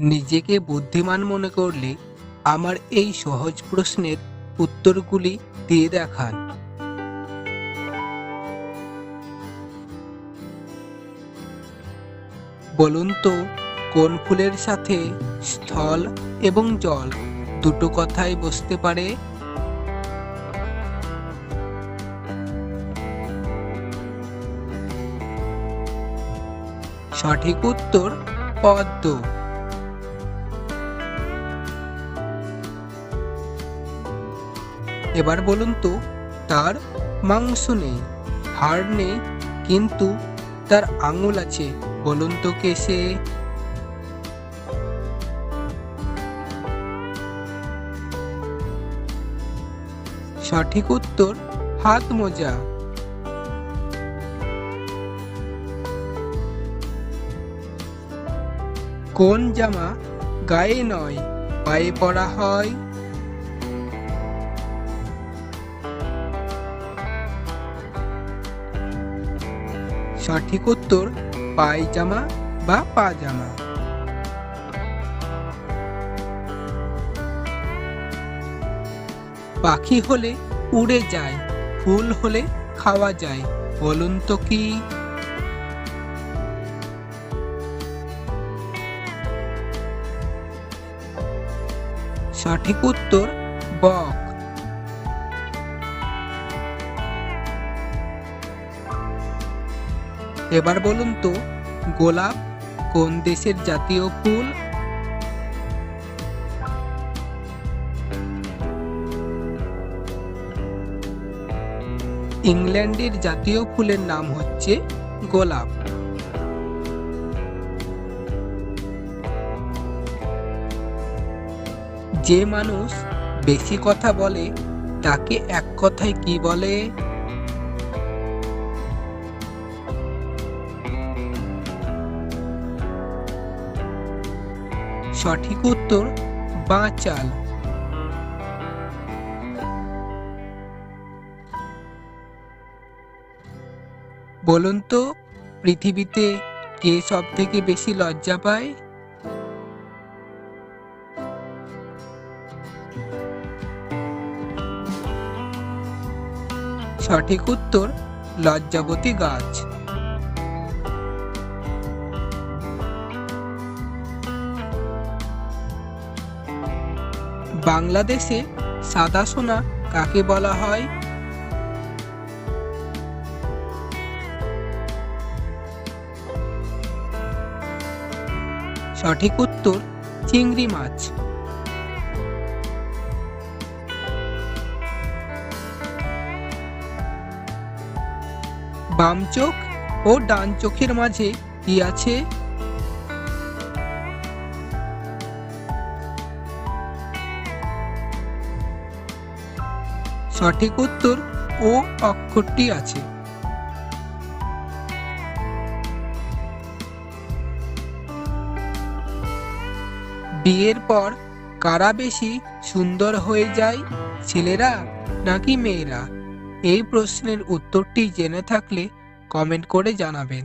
নিজেকে বুদ্ধিমান মনে করলে আমার এই সহজ প্রশ্নের উত্তরগুলি দিয়ে দেখান। বলুন তো, কোন ফুলের সাথে স্থল এবং জল দুটো কথাই বসতে পারে? সঠিক উত্তর পদ্ম। এবার বলুন তো, তার মাংস নেই, হাড় নেই, কিন্তু তার আঙুল আছে। বলুন তো কে সে? সঠিক উত্তর হাত মোজা। কোন জামা গায়ে নয় পায়ে পরা হয়? সঠিক উত্তর পায়জামা বা পাজামা। পাখি হলে উড়ে যায়, ফুল হলে খাওয়া যায়। বলুন তো কি? সঠিক উত্তর বক। এবার বলুন তো, গোলাপ কোন দেশের জাতীয় ফুল? ইংল্যান্ডের জাতীয় ফুলের নাম হচ্ছে গোলাপ। যে মানুষ বেশি কথা বলে তাকে এক কথায় কি বলে? সঠিক উত্তর বাচাল। বলুন তো, পৃথিবীতে কে সব থেকে বেশি লজ্জা পায়? সঠিক উত্তর লজ্জাবতী গাছ। বাংলাদেশে সাদা সোনা কাকে বলা হয়? সঠিক উত্তর চিংড়ি মাছ। বাম চোখ ও ডান চোখের মাঝে কি আছে? সঠিক উত্তর ও অক্ষরটি আছে। বিয়ের পর কারা বেশি সুন্দর হয়ে যায়, ছেলেরা নাকি মেয়েরা? এই প্রশ্নের উত্তরটি জেনে থাকলে কমেন্ট করে জানাবেন।